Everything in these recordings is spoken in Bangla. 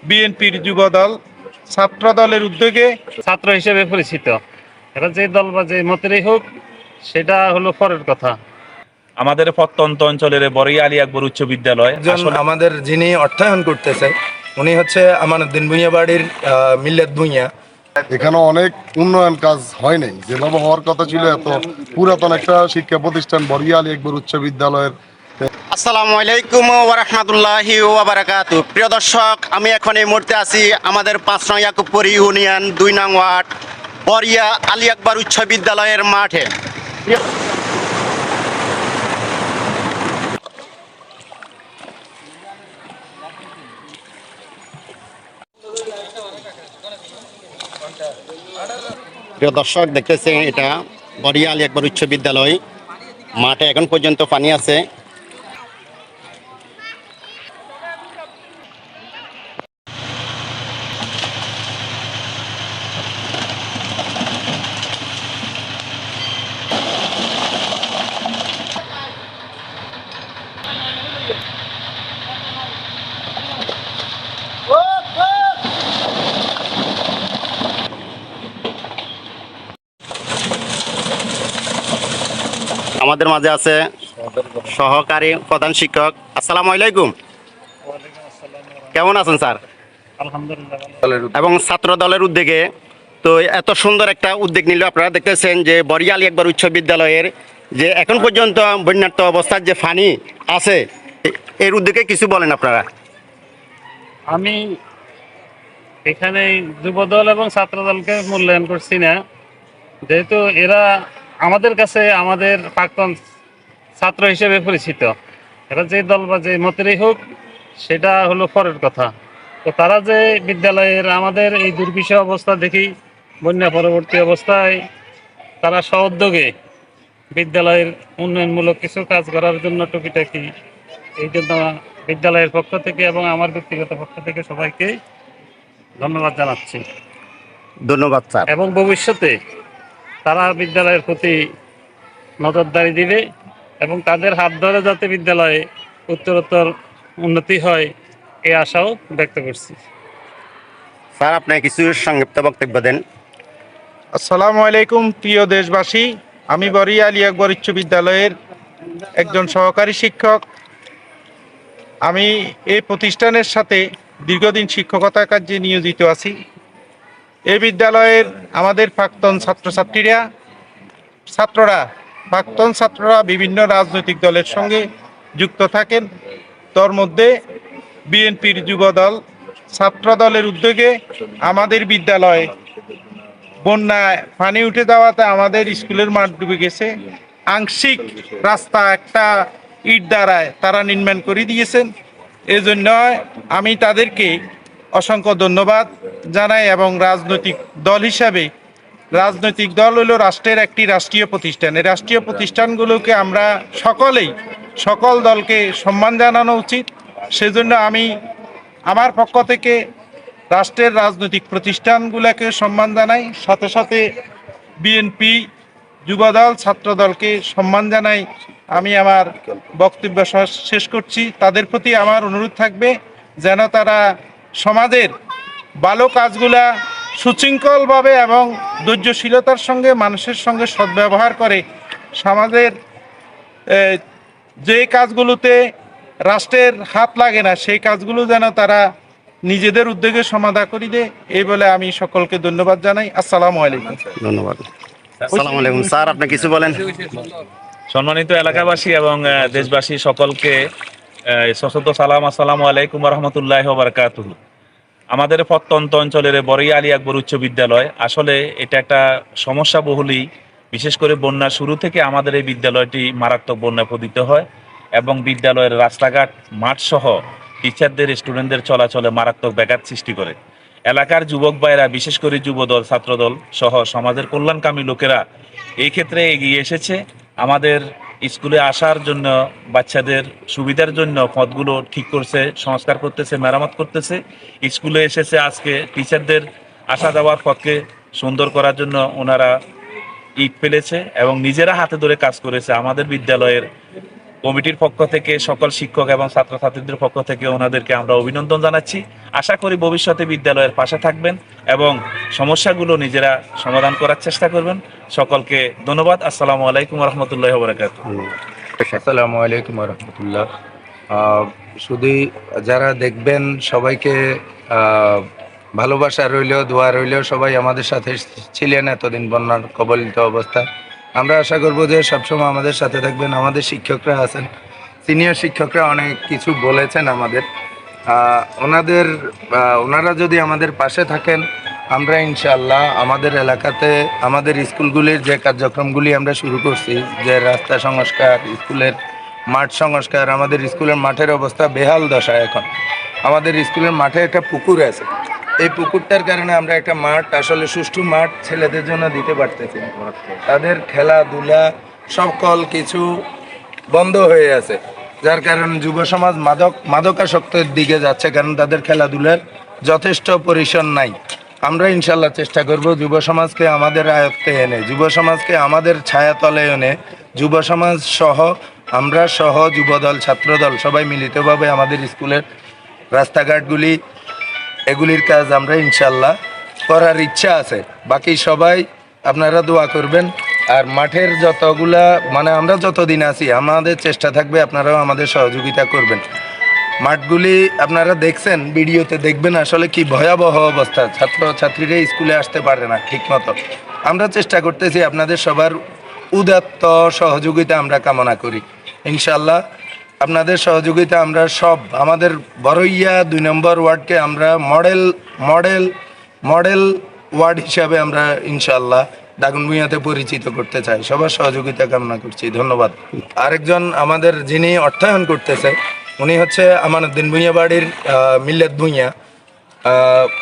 বিএনপির যুব দল ছাত্র দলের উদ্যোগে ছাত্র হিসেবে পরিচিত। এটা যে দল বা যে মতেরই হোক, সেটা হলো পরের কথা। আমাদের প্রত্যন্ত অঞ্চলের বড়িয়া আলী আকবর উচ্চ বিদ্যালয় আমাদের যিনি অর্থায়ন করতেছে উনি হচ্ছে আমানুদ্দিন ভূঁইয়া বাড়ির মিল্লাত ভূঁইয়া। এখানে অনেক উন্নয়ন কাজ হয় নাই, যেভাবে হওয়ার কথা ছিল। এত পুরাতন একটা শিক্ষা প্রতিষ্ঠান বড়িয়া আলী আকবর উচ্চ বিদ্যালয়ের। আসসালামু আলাইকুম ওয়া রাহমাতুল্লাহি ওয়া বারাকাতুহু। প্রিয় দর্শক, আমি এখন এই মুহূর্তে আছি আমাদের ৫ নং ইয়াকুবপুর ইউনিয়ন ২ নং ওয়ার্ড বড়িয়া আলী আকবর উচ্চ বিদ্যালয়ের মাঠে। প্রিয় দর্শক, দেখতেছেন এটা বড়িয়া আলী আকবর উচ্চ বিদ্যালয়। মাঠে এখন পর্যন্ত পানি আছে। আমাদের মাঝে আছে সহকারী প্রধান শিক্ষক। আসসালামু আলাইকুম, কেমন আছেন স্যার? আলহামদুলিল্লাহ। এবং ছাত্র দলের উদ্যোগে তো এত সুন্দর একটা উদ্যোগ নিল। আপনারা দেখতেছেন যে বড়িয়া আলী আকবর উচ্চ বিদ্যালয়ের যে এখন পর্যন্ত বন্যার্ত অবস্থার যে পানি আছে, এর উদ্যোগে কিছু বলেন আপনারা। আমি এখানে যুবদল এবং ছাত্র দলকে মূল্যায়ন করছি না, যেহেতু এরা আমাদের কাছে আমাদের প্রাক্তন ছাত্র হিসেবে পরিচিত। এরা যে দল বা যে মতেরই হোক, সেটা হলো পরের কথা। তো তারা যে বিদ্যালয়ের আমাদের এই দুর্বিষহ অবস্থা দেখি, বন্যা পরবর্তী অবস্থায় তারা সউদ্যোগে বিদ্যালয়ের উন্নয়নমূলক কিছু কাজ করার জন্য টুকিটাকি, এই জন্য বিদ্যালয়ের পক্ষ থেকে এবং আমার ব্যক্তিগত পক্ষ থেকে সবাইকে ধন্যবাদ জানাচ্ছি। ধন্যবাদ স্যার। এবং ভবিষ্যতে তারা বিদ্যালয়ের প্রতি নজরদারি দিবে এবং তাদের হাত ধরে যাতে বিদ্যালয়ে উত্তরোত্তর উন্নতি হয়, এই আশাও ব্যক্ত করছি। স্যার, আপনি কিছু সংক্ষিপ্ত বক্তব্য দেন। আসসালামু আলাইকুম প্রিয় দেশবাসী, আমি বড়িয়া আলী আকবর উচ্চ বিদ্যালয়ের একজন সহকারী শিক্ষক। আমি এই প্রতিষ্ঠানের সাথে দীর্ঘদিন শিক্ষকতা কার্যে নিয়োজিত আছি। এই বিদ্যালয়ের আমাদের প্রাক্তন ছাত্ররা বিভিন্ন রাজনৈতিক দলের সঙ্গে যুক্ত থাকেন। তার মধ্যে বিএনপির যুব দল ছাত্র দলের উদ্যোগে আমাদের বিদ্যালয়ে বন্যায় পানি উঠে যাওয়াতে আমাদের স্কুলের মাঠ ডুবে গেছে। আংশিক রাস্তা একটা ইট দ্বারায় তারা নির্মাণ করে দিয়েছেন। এজন্য আমি তাদেরকে অসংখ্য ধন্যবাদ জানাই। এবং রাজনৈতিক দল হলো রাষ্ট্রের একটি রাষ্ট্রীয় প্রতিষ্ঠান। এই রাষ্ট্রীয় প্রতিষ্ঠানগুলোকে আমরা সকল দলকে সম্মান জানানো উচিত। সেজন্য আমি আমার পক্ষ থেকে রাষ্ট্রের রাজনৈতিক প্রতিষ্ঠানগুলোকে সম্মান জানাই, সাথে সাথে বিএনপি যুবদল ছাত্রদলকে সম্মান জানাই। আমি আমার বক্তব্য শেষ করছি। তাদের প্রতি আমার অনুরোধ থাকবে যেন তারা সমাজের ভালো কাজগুলা সুশৃঙ্খলভাবে এবং ধৈর্যশীলতার সঙ্গে মানুষের সঙ্গে সদ্ব্যবহার করে সমাজের যে কাজগুলোতে রাষ্ট্রের হাত লাগে না, সেই কাজগুলো যেন তারা নিজেদের উদ্যোগে সমাধা করে দেয়, এই বলে আমি সকলকে ধন্যবাদ জানাই। আসসালামু আলাইকুম। ধন্যবাদ। আসসালামু আলাইকুম। স্যার, আপনি কিছু বলেন। সম্মানিত এলাকাবাসী এবং দেশবাসী সকলকে সশস্ত্র সালাম, আসসালামু আলাইকুম ওয়া রাহমাতুল্লাহি ওয়া বারাকাতুহু। আমাদের প্রত্যন্ত অঞ্চলের বড়িয়া আলী আকবর উচ্চ বিদ্যালয় আসলে এটা একটা সমস্যা বহুলই, বিশেষ করে বন্যার শুরু থেকে আমাদের এই বিদ্যালয়টি মারাত্মক বন্যায় পতিত হয় এবং বিদ্যালয়ের রাস্তাঘাট মাঠ সহ টিচারদের স্টুডেন্টদের চলাচলে মারাত্মক ব্যাঘাত সৃষ্টি করে। এলাকার যুবক ভাইয়েরা, বিশেষ করে যুবদল ছাত্রদল সহ সমাজের কল্যাণকামী লোকেরা এই ক্ষেত্রে এগিয়ে এসেছে। আমাদের স্কুলে আসার জন্য, বাচ্চাদের সুবিধার জন্য পথগুলো ঠিক করছে, সংস্কার করতেছে, মেরামত করতেছে। স্কুলে এসেছে আজকে টিচারদের আসা যাওয়ার পথকে সুন্দর করার জন্য ওনারা ইট ফেলেছে এবং নিজেরা হাতে ধরে কাজ করেছে। আমাদের বিদ্যালয়ের কমিটির পক্ষ থেকে সকল শিক্ষক এবং ছাত্রছাত্রীদের পক্ষ থেকে ওনাদেরকে আমরা অভিনন্দন জানাচ্ছি। আশা করি ভবিষ্যতে বিদ্যালয়ের পাশে থাকবেন এবং সমস্যাগুলো নিজেরা সমাধান করার চেষ্টা করবেন। সকলকে ধন্যবাদ। আসসালামু আলাইকুম রহমতুল্লাহ বারাকাতুহু। আসসালামু আলাইকুম রহমতুল্লাহ। শুধু যারা দেখবেন সবাইকে ভালোবাসা রইল, দোয়া রইল। সবাই আমাদের সাথে ছিলেন এতদিন বন্যার কবলিত অবস্থা। আমরা আশা করব যে সবসময় আমাদের সাথে থাকবেন। আমাদের শিক্ষকরা আছেন, সিনিয়র শিক্ষকরা অনেক কিছু বলেছেন আমাদের। ওনারা যদি আমাদের পাশে থাকেন, আমরা ইনশাআল্লাহ আমাদের এলাকাতে আমাদের স্কুলগুলির যে কার্যক্রমগুলি আমরা শুরু করছি, যে রাস্তা সংস্কার, স্কুলের মাঠ সংস্কার, আমাদের স্কুলের মাঠের অবস্থা বেহাল দশা। এখন আমাদের স্কুলের মাঠে একটা পুকুর আছে, এই পুকুরটার কারণে আমরা একটা মাঠ, আসলে সুষ্ঠু মাঠ ছেলেদের জন্য দিতে পারতেছি না। তাদের খেলাধুলা সকল কিছু বন্ধ হয়ে আছে, যার কারণে যুব সমাজ মাদকাসক্তের দিকে যাচ্ছে, কারণ তাদের খেলাধুলার যথেষ্ট পরিসর নাই। আমরা ইনশাল্লাহ চেষ্টা করব যুব সমাজকে আমাদের আয়ত্তে এনে, যুব সমাজকে আমাদের ছায়াতলে এনে, যুব সমাজ সহ আমরা সহ যুবদল, ছাত্রদল সবাই মিলিতভাবে আমাদের স্কুলের রাস্তাঘাটগুলি, এগুলির কাজ আমরা ইনশাল্লাহ করার ইচ্ছা আছে। বাকি সবাই আপনারা দোয়া করবেন। আর মাঠের যতগুলা আমরা যতদিন আছি আমাদের চেষ্টা থাকবে আপনারাও আমাদের সহযোগিতা করবেন। মাঠগুলি আপনারা দেখছেন, ভিডিওতে দেখবেন আসলে কি ভয়াবহ অবস্থা। ছাত্রছাত্রীরা স্কুলে আসতে পারে না ঠিক মতো। আমরা চেষ্টা করতেছি আপনাদের সবার উদাত্ত সহযোগিতা আমরা কামনা করি। ইনশাল্লাহ আপনাদের সহযোগিতা আমরা আমাদের বড়ইয়া 2 নম্বর ওয়ার্ডকে আমরা মডেল ওয়ার্ড হিসাবে আমরা ইনশাল্লাহ দাগনভূঞাতে পরিচিত করতে চাই। সবার সহযোগিতা কামনা করছি। ধন্যবাদ। আরেকজন আমাদের যিনি অর্থায়ন করতেছে, উনি হচ্ছে আমানুদ্দিন ভূঁইয়া বাড়ির মিল্লাত ভূঁইয়া।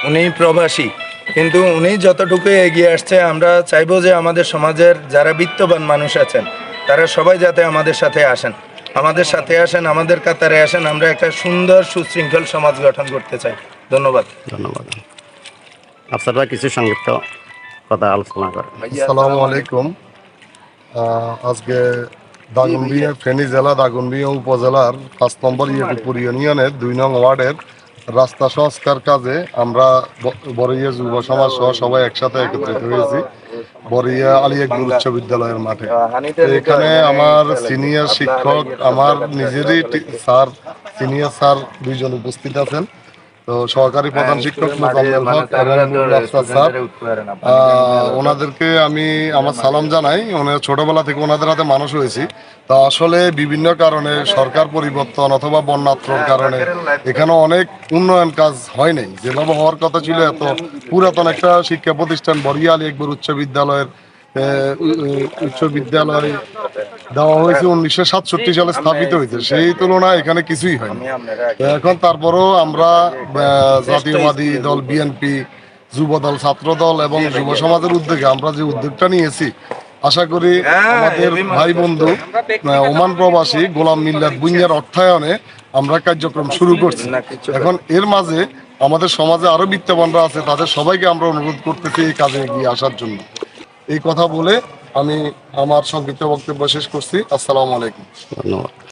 উনি প্রবাসী, কিন্তু উনি যতটুকু এগিয়ে আসছে, আমরা চাইবো যে আমাদের সমাজের যারা বিত্তবান মানুষ আছেন তারা সবাই যাতে আমাদের সাথে আসেন, আমাদের কাতারে আসেন। আমরা একটা সুন্দর সুশৃঙ্খল সমাজ গঠন করতে চাই। ধন্যবাদ। আপনারা কিছু সংক্ষিপ্ত কথা আলোচনা করেন। আসসালামু আলাইকুম। আজকে দাগনভূঞা, ফেনী জেলা দাগনভূঞা উপজেলার 5 নম্বর ইয়েকুপুর ইউনিয়নের 2 নং ওয়ার্ডের রাস্তা সংস্কার কাজে আমরা বড়ইয়া যুব সমাজ সহ সবাই একসাথে একত্রিত হয়েছি বড়ইয়া আলী আকবর উচ্চ বিদ্যালয়ের মাঠে। এখানে আমার সিনিয়র শিক্ষক, আমার নিজেরই সিনিয়র স্যার 2 জন উপস্থিত আছেন। তো সহকারী প্রধান শিক্ষক মোজাম্মেল হক এবং স্যার, ওনাদেরকে আমি আমার সালাম জানাই। ছোটবেলা থেকে ওনাদের হাতে মানুষ হয়েছি। তা আসলে বিভিন্ন কারণে সরকার পরিবর্তন অথবা বন্যাত্রর কারণে এখানে অনেক উন্নয়ন কাজ হয় নাই। যেভাবে হওয়ার কথা ছিল, এত পুরাতন একটা শিক্ষা প্রতিষ্ঠান বড়ইয়া আলী আকবর উচ্চ বিদ্যালয় দেওয়া হয়েছে 1967 সালে স্থাপিত হয়েছে। সেই তুলনায় এখানে কিছুই হয়নি। এখন তারপরেও আমরা জাতীয়বাদী দল, বিএনপি, যুবদল, ছাত্রদল এবং যুব সমাজের উদ্যোগে আমরা যে উদ্যোগটা নিয়েছি, আশা করি আমাদের ভাই বন্ধু ওমান প্রবাসী গোলাম মিল্লাত ভূঁইয়ার অর্থায়নে আমরা কার্যক্রম শুরু করছি। এখন এর মাঝে আমাদের সমাজে আরো বিত্তবানরা আছে, তাদের সবাইকে আমরা অনুরোধ করতেছি এই কাজে এগিয়ে আসার জন্য। এই কথা বলে আমি আমার সংক্ষিপ্ত বক্তব্য শেষ করছি। আসসালামু আলাইকুম। ধন্যবাদ।